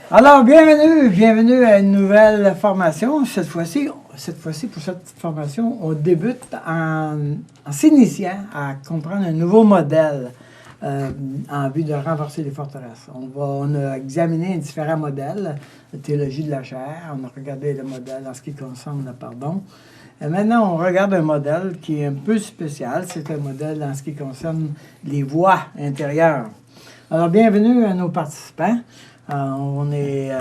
Alors, bienvenue à une nouvelle formation. Cette fois-ci, pour cette formation, on débute en s'initiant à comprendre un nouveau modèle en vue de renforcer les forteresses. On a examiné différents modèles, la théologie de la chair, on a regardé le modèle en ce qui concerne le pardon. Et maintenant, on regarde un modèle qui est un peu spécial. C'est un modèle en ce qui concerne les voies intérieures. Alors, bienvenue à nos participants. On est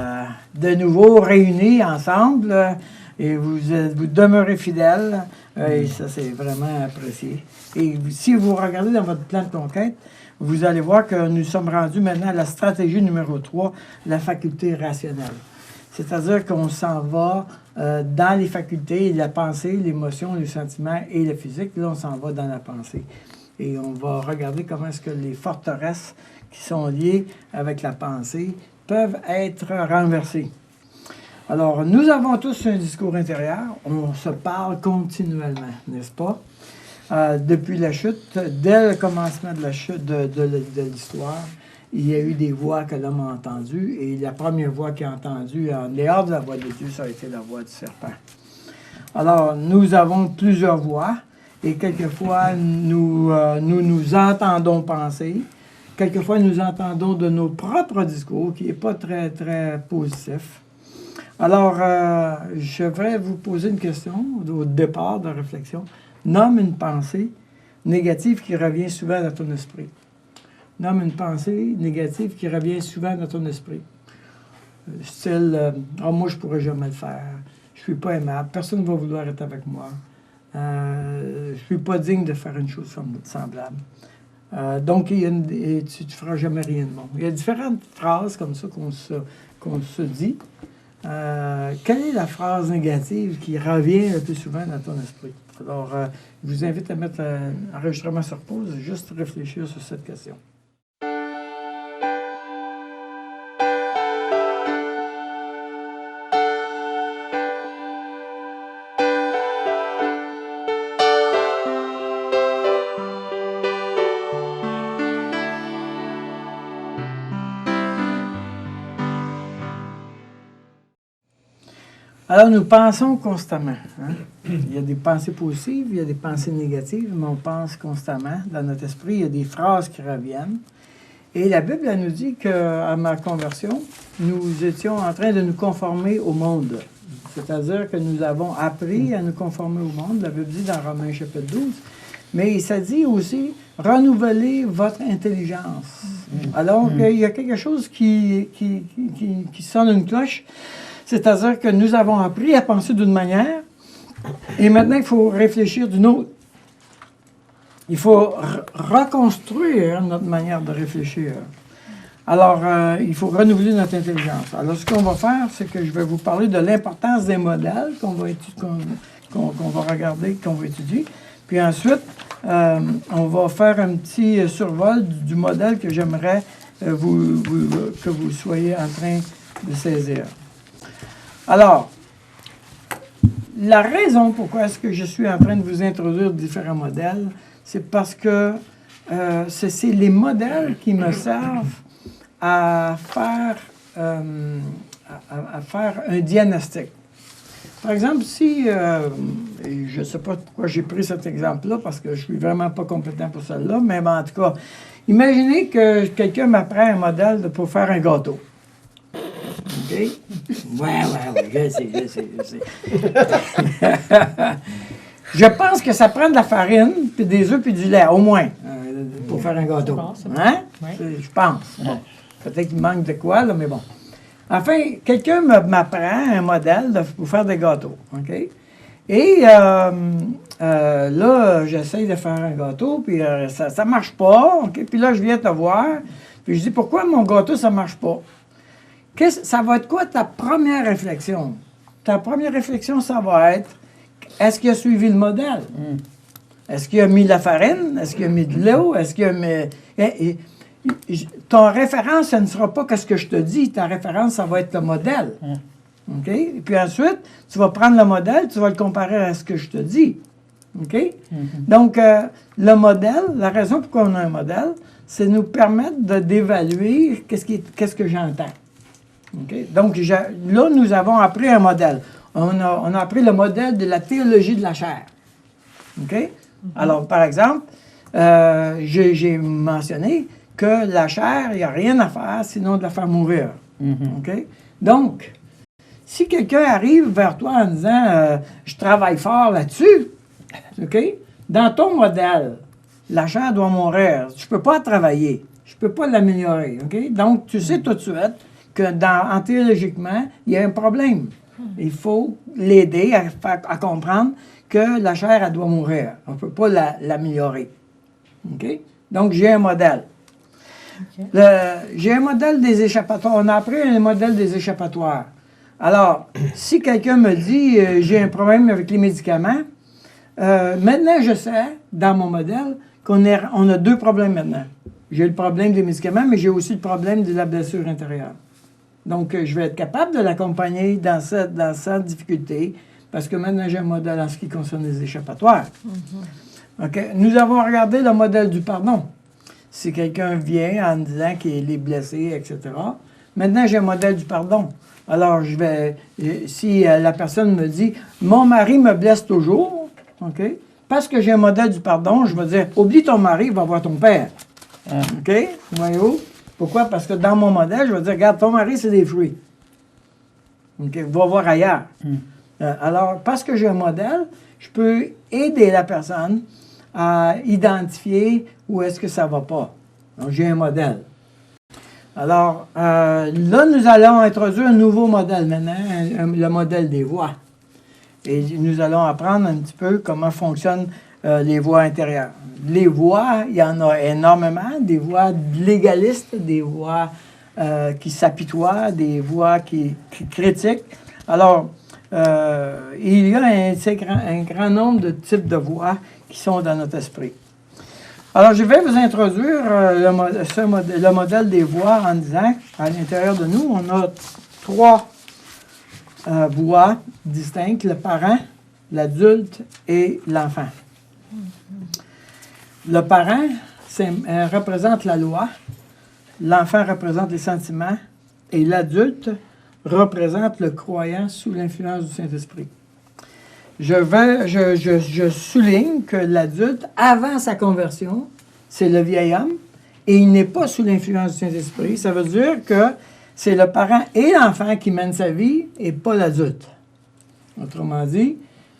de nouveau réunis ensemble et vous demeurez fidèles et ça, c'est vraiment apprécié. Et si vous regardez dans votre plan de conquête, vous allez voir que nous sommes rendus maintenant à la stratégie numéro 3, la faculté rationnelle. C'est-à-dire qu'on s'en va dans les facultés, la pensée, l'émotion, le sentiment et le physique. Là, on s'en va dans la pensée. Et on va regarder comment est-ce que les forteresses qui sont liées avec la pensée peuvent être renversées. Alors, nous avons tous un discours intérieur. On se parle continuellement, n'est-ce pas? Depuis la chute, dès le commencement de la chute de l'histoire, il y a eu des voix que l'homme a entendues. Et la première voix qu'il a entendue, en dehors de la voix de Dieu, ça a été la voix du serpent. Alors, nous avons plusieurs voix. Et quelquefois, nous entendons penser. Quelquefois, nous entendons de nos propres discours, qui n'est pas très, très positif. Alors, je vais vous poser une question au départ de réflexion. Nomme une pensée négative qui revient souvent dans ton esprit. Nomme une pensée négative qui revient souvent dans ton esprit. Style, moi, je ne pourrais jamais le faire. Je ne suis pas aimable. Personne ne va vouloir être avec moi. Je ne suis pas digne de faire une chose semblable. Donc, tu ne feras jamais rien de bon. Il y a différentes phrases comme ça qu'on se dit. Quelle est la phrase négative qui revient le plus souvent dans ton esprit? Alors, je vous invite à mettre l'enregistrement sur pause et juste réfléchir sur cette question. Alors, nous pensons constamment. Hein? Il y a des pensées positives, il y a des pensées négatives, mais on pense constamment. Dans notre esprit, il y a des phrases qui reviennent. Et la Bible, elle nous dit qu'à ma conversion, nous étions en train de nous conformer au monde. C'est-à-dire que nous avons appris à nous conformer au monde. La Bible dit dans Romains chapitre 12. Mais ça dit aussi, renouveler votre intelligence. Alors, il y a quelque chose qui sonne une cloche. C'est-à-dire que nous avons appris à penser d'une manière, et maintenant, il faut réfléchir d'une autre. Il faut reconstruire notre manière de réfléchir. Alors, il faut renouveler notre intelligence. Alors, ce qu'on va faire, c'est que je vais vous parler de l'importance des modèles qu'on va regarder, qu'on va étudier. Puis ensuite, on va faire un petit survol du modèle que j'aimerais que vous soyez en train de saisir. Alors, la raison pourquoi est-ce que je suis en train de vous introduire différents modèles, c'est parce que c'est les modèles qui me servent à faire un diagnostic. Par exemple, si, je ne sais pas pourquoi j'ai pris cet exemple-là, parce que je ne suis vraiment pas compétent pour celle-là, mais en tout cas, imaginez que quelqu'un m'apprend un modèle pour faire un gâteau. OK? Ouais, je sais. Je pense que ça prend de la farine, puis des œufs, puis du lait, au moins, pour faire un gâteau. Hein? Je pense. Bon. Peut-être qu'il manque de quoi, là, mais bon. Enfin, quelqu'un m'apprend un modèle pour faire des gâteaux. OK? Et là, j'essaye de faire un gâteau, puis ça ne marche pas. OK? Puis là, je viens te voir, puis je dis, pourquoi mon gâteau, ça ne marche pas? Ça va être quoi ta première réflexion? Ta première réflexion, ça va être, est-ce qu'il a suivi le modèle? Est-ce qu'il a mis la farine? Est-ce qu'il a mis de l'eau? Est-ce qu'il a mis... ton référence, ça ne sera pas ce que je te dis. Ta référence, ça va être le modèle. OK? Et puis ensuite, tu vas prendre le modèle, tu vas le comparer à ce que je te dis. OK? Donc, le modèle, la raison pourquoi on a un modèle, c'est nous permettre d'évaluer qu'est-ce que j'entends. Okay? Donc, là, nous avons appris un modèle. On a appris le modèle de la théologie de la chair. OK? Alors, par exemple, j'ai mentionné que la chair, il n'y a rien à faire sinon de la faire mourir. OK? Donc, si quelqu'un arrive vers toi en disant je travaille fort là-dessus, OK? Dans ton modèle, la chair doit mourir. Je ne peux pas travailler. Je ne peux pas l'améliorer. OK? Donc, tu sais tout de suite que théologiquement, il y a un problème. Il faut l'aider à comprendre que la chair, elle doit mourir. On ne peut pas l'améliorer. OK? Donc, j'ai un modèle. Okay. J'ai un modèle des échappatoires. On a appris un modèle des échappatoires. Alors, si quelqu'un me dit j'ai un problème avec les médicaments, maintenant, je sais, dans mon modèle, qu'on a deux problèmes maintenant. J'ai le problème des médicaments, mais j'ai aussi le problème de la blessure intérieure. Donc, je vais être capable de l'accompagner dans cette difficulté, parce que maintenant, j'ai un modèle en ce qui concerne les échappatoires. Okay? Nous avons regardé le modèle du pardon. Si quelqu'un vient en disant qu'il est blessé, etc. Maintenant, j'ai un modèle du pardon. Alors, si la personne me dit « Mon mari me blesse toujours, OK? Parce que j'ai un modèle du pardon, je vais dire « Oublie ton mari, va voir ton père. OK? Voyez-vous? Pourquoi? Parce que dans mon modèle, je vais dire « Regarde, ton mari, c'est des fruits. OK? Va voir ailleurs. Alors, parce que j'ai un modèle, je peux aider la personne à identifier où est-ce que ça ne va pas. Donc, j'ai un modèle. Alors, là, nous allons introduire un nouveau modèle maintenant, le modèle des voies. Et nous allons apprendre un petit peu comment fonctionnent les voies intérieures. Les voies, il y en a énormément, des voies légalistes, des voies qui s'apitoient, des voies qui critiquent. Alors, il y a un grand nombre de types de voies qui sont dans notre esprit. Alors, je vais vous introduire le modèle des voies en disant qu'à l'intérieur de nous, on a trois voies distinctes, le parent, l'adulte et l'enfant. Le parent représente la loi, l'enfant représente les sentiments et l'adulte représente le croyant sous l'influence du Saint-Esprit. Je souligne que l'adulte, avant sa conversion, c'est le vieil homme et il n'est pas sous l'influence du Saint-Esprit. Ça veut dire que c'est le parent et l'enfant qui mènent sa vie et pas l'adulte. Autrement dit,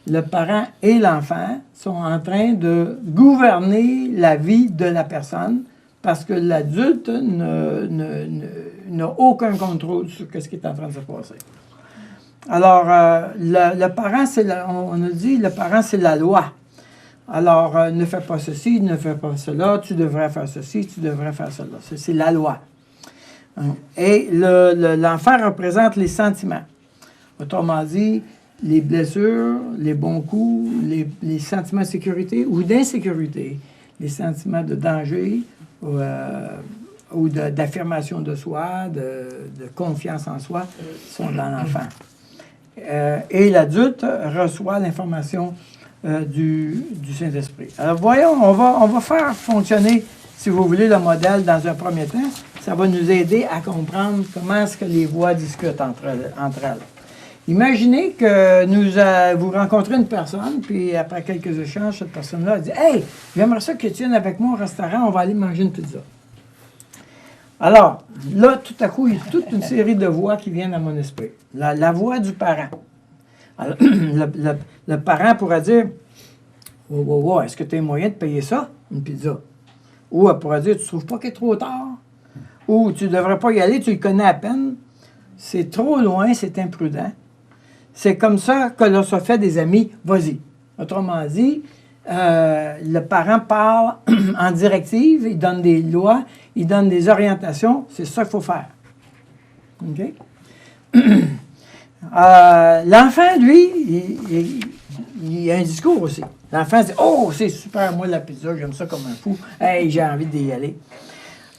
le parent et l'enfant sont en train de gouverner la vie de la personne parce que l'adulte n'a aucun contrôle sur ce qui est en train de se passer. Alors, le parent, on a dit, le parent, c'est la loi. Alors, ne fais pas ceci, ne fais pas cela, tu devrais faire ceci, tu devrais faire cela. C'est la loi. Et l'enfant représente les sentiments. Autrement dit, les blessures, les bons coups, les sentiments de sécurité ou d'insécurité, les sentiments de danger ou d'affirmation de soi, de confiance en soi, sont dans l'enfant. Et l'adulte reçoit l'information du Saint-Esprit. Alors voyons, on va faire fonctionner, si vous voulez, le modèle dans un premier temps. Ça va nous aider à comprendre comment est-ce que les voix discutent entre elles. Imaginez que vous rencontrez une personne, puis après quelques échanges, cette personne-là dit « Hey, j'aimerais ça que tu viennes avec moi au restaurant, on va aller manger une pizza. » Alors, là, tout à coup, il y a toute une série de voix qui viennent à mon esprit. La voix du parent. Alors, le parent pourra dire « Oh, est-ce que tu as moyen de payer ça, une pizza? » Ou elle pourra dire « Tu ne trouves pas qu'il est trop tard? » Ou « Tu ne devrais pas y aller, tu le connais à peine. C'est trop loin, c'est imprudent. » C'est comme ça que l'on se fait des amis, vas-y. Autrement dit, le parent parle en directive, il donne des lois, il donne des orientations, c'est ça qu'il faut faire. OK? L'enfant, lui, il a un discours aussi. L'enfant dit « Oh, c'est super, moi, la pizza, j'aime ça comme un fou. Hey, j'ai envie d'y aller. »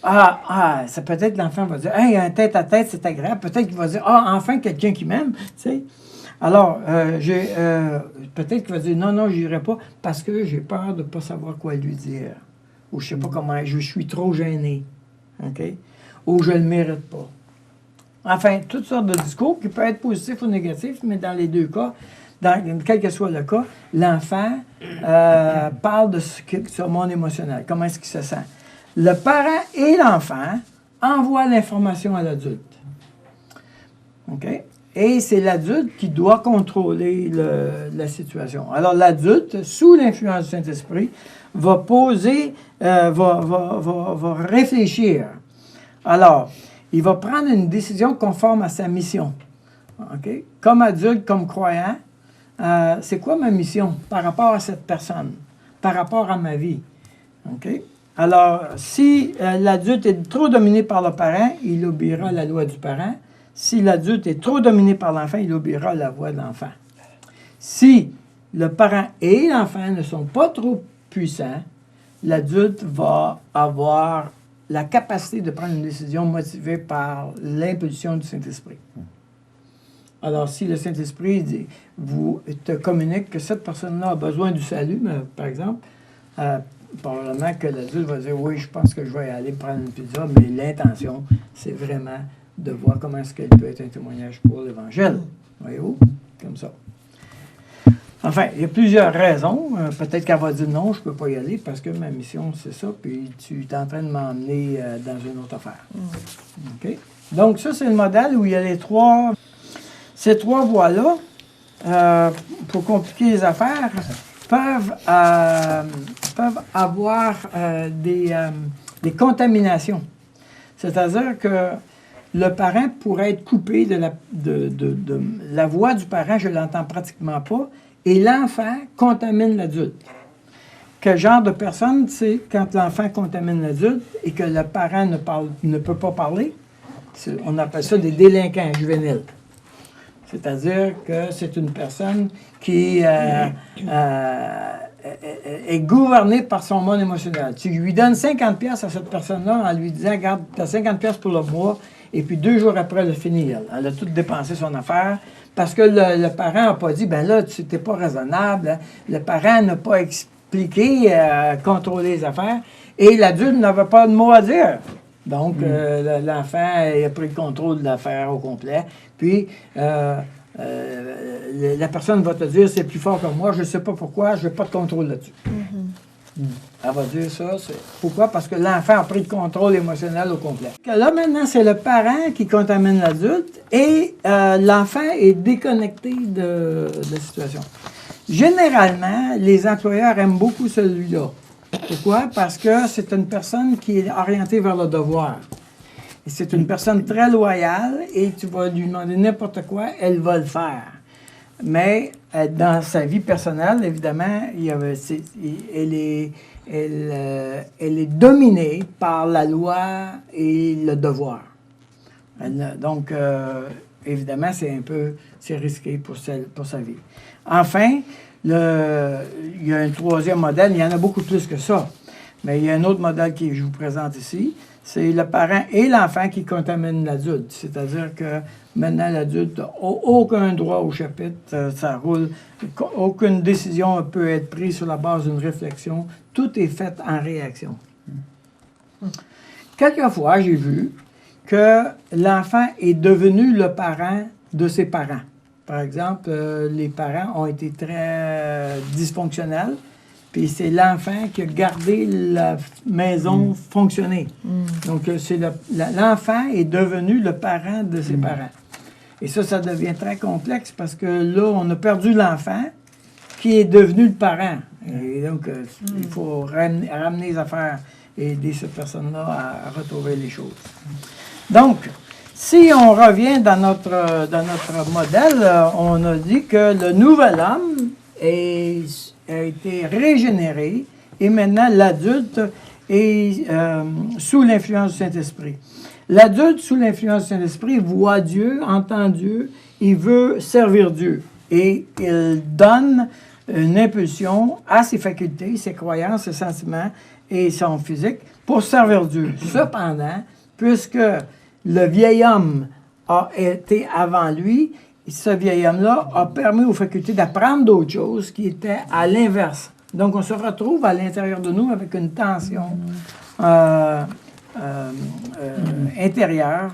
Ça peut-être l'enfant va dire « Hey, un tête-à-tête, c'est agréable. » Peut-être qu'il va dire « Ah, enfin, quelqu'un qui m'aime. » Tu sais? Alors, peut-être qu'il va dire « Non, je n'irai pas parce que j'ai peur de ne pas savoir quoi lui dire. » Ou je ne sais pas comment, je suis trop gêné. OK? Ou je ne le mérite pas. Enfin, toutes sortes de discours qui peuvent être positifs ou négatifs, mais dans les deux cas, quel que soit le cas, l'enfant parle de son monde émotionnel, comment est-ce qu'il se sent. Le parent et l'enfant envoient l'information à l'adulte. OK? Et c'est l'adulte qui doit contrôler la situation. Alors, l'adulte, sous l'influence du Saint-Esprit, va poser, va réfléchir. Alors, il va prendre une décision conforme à sa mission. OK? Comme adulte, comme croyant, c'est quoi ma mission par rapport à cette personne, par rapport à ma vie? OK? Alors, si l'adulte est trop dominé par le parent, il obéira à la loi du parent. Si l'adulte est trop dominé par l'enfant, il obéira à la voix de l'enfant. Si le parent et l'enfant ne sont pas trop puissants, l'adulte va avoir la capacité de prendre une décision motivée par l'impulsion du Saint-Esprit. Alors, si le Saint-Esprit vous te communique que cette personne-là a besoin du salut, par exemple, probablement que l'adulte va dire « Oui, je pense que je vais aller prendre une pizza », mais l'intention, c'est vraiment de voir comment est-ce qu'elle peut être un témoignage pour l'Évangile. Voyez-vous? Comme ça. Enfin, il y a plusieurs raisons. Peut-être qu'elle va dire « Non, je ne peux pas y aller parce que ma mission, c'est ça, puis tu es en train de m'emmener dans une autre affaire. OK? Donc, ça, c'est le modèle où il y a ces trois voies-là, pour compliquer les affaires, peuvent avoir des contaminations. C'est-à-dire que le parent pourrait être coupé de la voix du parent, je ne l'entends pratiquement pas, et l'enfant contamine l'adulte. Quel genre de personne, c'est quand l'enfant contamine l'adulte et que le parent ne peut pas parler? On appelle ça des délinquants juvéniles. C'est-à-dire que c'est une personne qui est gouvernée par son monde émotionnel. Tu lui donnes 50$ à cette personne-là en lui disant « Regarde, tu as 50$ pour le mois », et puis 2 jours après, elle a fini. Elle a tout dépensé son affaire parce que le parent n'a pas dit « Ben là, tu n'es pas raisonnable. Hein. » Le parent n'a pas expliqué, contrôler les affaires, et l'adulte n'avait pas de mot à dire. Donc, l'enfant a pris le contrôle de l'affaire au complet. Puis, la personne va te dire, c'est plus fort que moi, je ne sais pas pourquoi, je n'ai pas de contrôle là-dessus. Elle va dire ça. Pourquoi? Parce que l'enfant a pris le contrôle émotionnel au complet. Là, maintenant, c'est le parent qui contamine l'adulte et l'enfant est déconnecté de la situation. Généralement, les employeurs aiment beaucoup celui-là. Pourquoi? Parce que c'est une personne qui est orientée vers le devoir. Et c'est une personne très loyale et tu vas lui demander n'importe quoi, elle va le faire. Mais dans sa vie personnelle, évidemment, elle est dominée par la loi et le devoir. Donc, évidemment, c'est risqué pour sa vie. Enfin, il y a un troisième modèle, il y en a beaucoup plus que ça. Mais il y a un autre modèle que je vous présente ici. C'est le parent et l'enfant qui contaminent l'adulte. C'est-à-dire que maintenant, l'adulte n'a aucun droit au chapitre, ça roule. Aucune décision peut être prise sur la base d'une réflexion. Tout est fait en réaction. Quelquefois, j'ai vu que l'enfant est devenu le parent de ses parents. Par exemple, les parents ont été très dysfonctionnels, puis c'est l'enfant qui a gardé la maison fonctionner. Donc, l'enfant est devenu le parent de ses parents. Et ça devient très complexe parce que là, on a perdu l'enfant qui est devenu le parent. Et donc, il faut ramener les affaires et aider cette personne-là à retrouver les choses. Donc, si on revient dans notre modèle, on a dit que le nouvel homme a été régénéré et maintenant l'adulte est sous l'influence du Saint-Esprit. L'adulte sous l'influence du Saint-Esprit voit Dieu, entend Dieu, il veut servir Dieu et il donne une impulsion à ses facultés, ses croyances, ses sentiments et son physique pour servir Dieu. Cependant, puisque le vieil homme a été avant lui, ce vieil homme-là a permis aux facultés d'apprendre d'autres choses qui étaient à l'inverse. Donc, on se retrouve à l'intérieur de nous avec une tension intérieure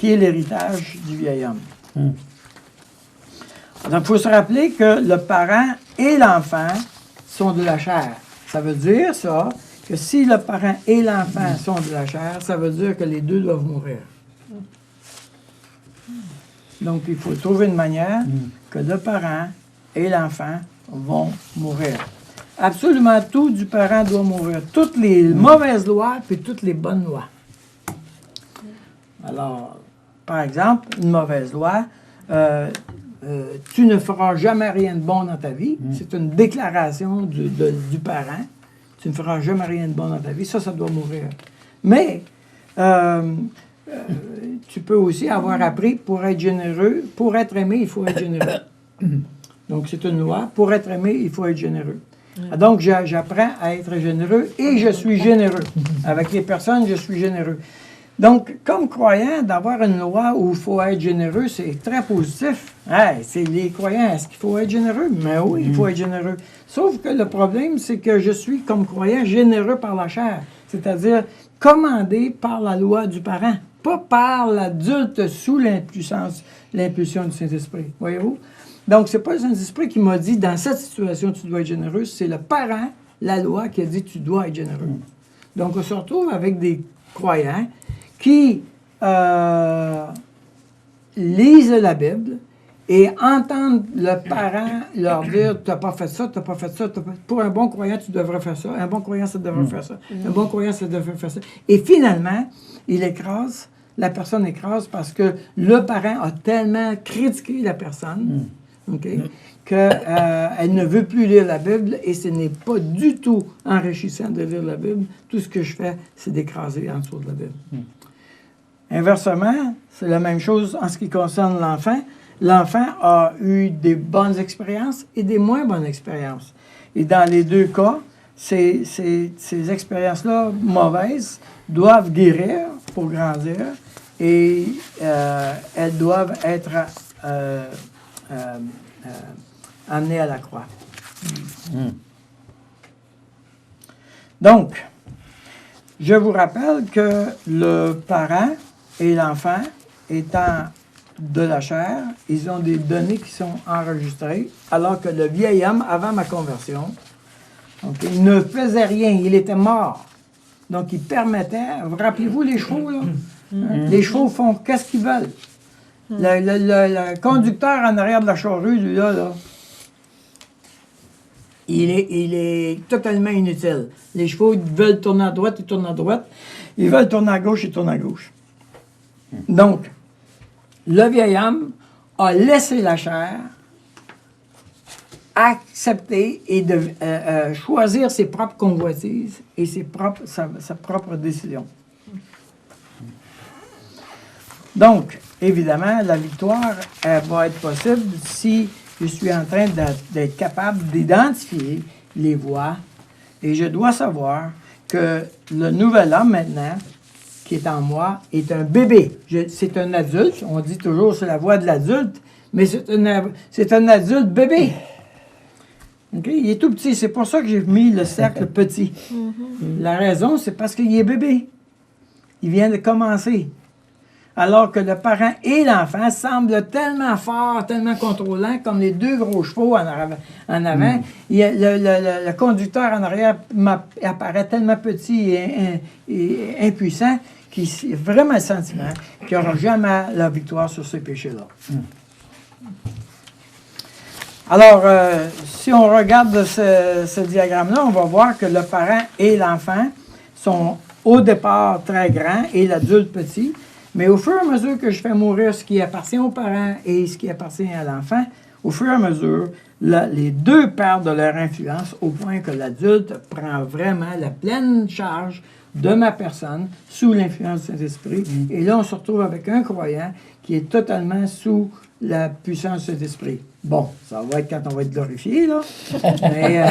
qui est l'héritage du vieil homme. Donc, il faut se rappeler que le parent et l'enfant sont de la chair. Ça veut dire, ça, que si le parent et l'enfant sont de la chair, ça veut dire que les deux doivent mourir. Donc, il faut trouver une manière que le parent et l'enfant vont mourir. Absolument tout du parent doit mourir. Toutes les mauvaises lois, puis toutes les bonnes lois. Alors, par exemple, une mauvaise loi, tu ne feras jamais rien de bon dans ta vie. C'est une déclaration du parent. Tu ne feras jamais rien de bon dans ta vie. Ça doit mourir. Mais, tu peux aussi avoir appris, pour être généreux, pour être aimé, il faut être généreux. Donc, c'est une loi. Pour être aimé, il faut être généreux. Donc, j'apprends à être généreux et je suis généreux. Avec les personnes, je suis généreux. Donc, comme croyant, d'avoir une loi où il faut être généreux, c'est très positif. Hey, c'est les croyants, est-ce qu'il faut être généreux? Mais oui, il faut être généreux. Sauf que le problème, c'est que je suis, comme croyant, généreux par la chair. C'est-à-dire commandé par la loi du parent, pas par l'adulte sous l'impulsion du Saint-Esprit. Voyez-vous? Donc, ce n'est pas le Saint-Esprit qui m'a dit, dans cette situation, tu dois être généreux. C'est le parent, la loi, qui a dit, tu dois être généreux. Donc, on se retrouve avec des croyants qui lisent la Bible et entendent le parent leur dire « tu n'as pas fait ça, tu n'as pas fait ça. Pour un bon croyant, tu devrais faire ça. Un bon croyant, ça devrait faire ça. Un bon croyant, ça devrait faire ça. » Et finalement, la personne écrase parce que le parent a tellement critiqué la personne qu'elle ne veut plus lire la Bible et ce n'est pas du tout enrichissant de lire la Bible. Tout ce que je fais, c'est d'écraser en dessous de la Bible. Inversement, c'est la même chose en ce qui concerne l'enfant. L'enfant a eu des bonnes expériences et des moins bonnes expériences. Et dans les deux cas, ces expériences-là mauvaises doivent guérir pour grandir et elles doivent être amenées à la croix. Donc, je vous rappelle que le parent et l'enfant étant de la chair, ils ont des données qui sont enregistrées, alors que le vieil homme, avant ma conversion, il ne faisait rien, il était mort. Donc, il permettait, rappelez-vous les chevaux, là? Les chevaux font qu'est-ce qu'ils veulent. Le conducteur en arrière de la charrue, lui, là, il est totalement inutile. Les chevaux ils veulent tourner à droite, ils tournent à droite. Ils veulent tourner à gauche, ils tournent à gauche. Donc, le vieil homme a laissé la chair accepter et choisir ses propres convoitises et sa propre décision. Donc, évidemment, la victoire va être possible si je suis en train d'être capable d'identifier les voies et je dois savoir que le nouvel homme maintenant, qui est en moi, est un bébé. C'est un adulte, on dit toujours c'est la voix de l'adulte, mais c'est un adulte bébé. Okay? Il est tout petit, c'est pour ça que j'ai mis le cercle petit. La raison, c'est parce qu'il est bébé. Il vient de commencer. Alors que le parent et l'enfant semblent tellement forts, tellement contrôlants, comme les deux gros chevaux en avant. Le conducteur en arrière apparaît tellement petit et impuissant qu'il a vraiment le sentiment qu'il n'aura jamais la victoire sur ces péchés-là. Alors, si on regarde ce diagramme-là, on va voir que le parent et l'enfant sont au départ très grands et l'adulte petit. Mais au fur et à mesure que je fais mourir ce qui appartient aux parents et ce qui appartient à l'enfant, au fur et à mesure, les deux perdent de leur influence au point que l'adulte prend vraiment la pleine charge de ma personne sous l'influence du Saint-Esprit. Et là, on se retrouve avec un croyant qui est totalement sous la puissance du Saint-Esprit. Bon, ça va être quand on va être glorifié, là. Mais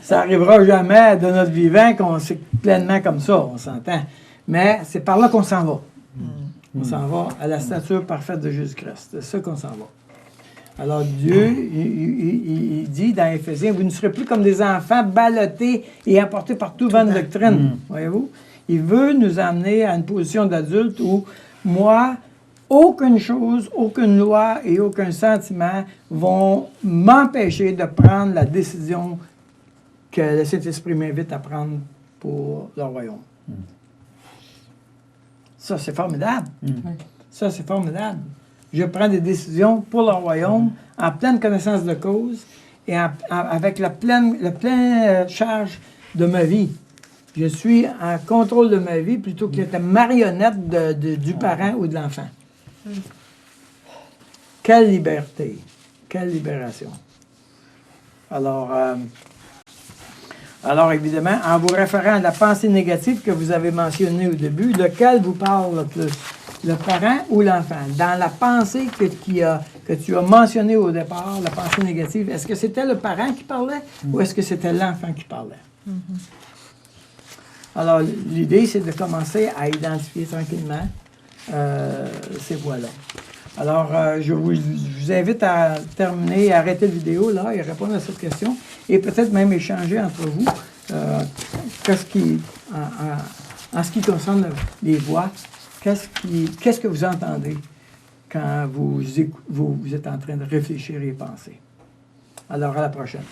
ça n'arrivera jamais de notre vivant qu'on soit pleinement comme ça, on s'entend. Mais c'est par là qu'on s'en va. On s'en va à la stature parfaite de Jésus-Christ. C'est ça qu'on s'en va. Alors Dieu, il dit dans Éphésiens, vous ne serez plus comme des enfants ballottés et emportés par tout vent de doctrine. Voyez-vous? Il veut nous amener à une position d'adulte où moi, aucune chose, aucune loi et aucun sentiment vont m'empêcher de prendre la décision que le Saint-Esprit m'invite à prendre pour le royaume. Ça, c'est formidable. Ça, c'est formidable. Je prends des décisions pour le royaume en pleine connaissance de cause et avec la pleine charge de ma vie. Je suis en contrôle de ma vie plutôt que d'être marionnette du parent ou de l'enfant. Quelle liberté! Quelle libération! Alors évidemment, en vous référant à la pensée négative que vous avez mentionnée au début, lequel vous parle le plus? Le parent ou l'enfant? Dans la pensée que tu as mentionnée au départ, la pensée négative, est-ce que c'était le parent qui parlait ou est-ce que c'était l'enfant qui parlait? Alors, l'idée, c'est de commencer à identifier tranquillement ces voies-là. Alors, je vous invite à terminer, à arrêter la vidéo là et répondre à cette question et peut-être même échanger entre vous en ce qui concerne les voix. Qu'est-ce que vous entendez quand vous êtes en train de réfléchir et penser? Alors, à la prochaine.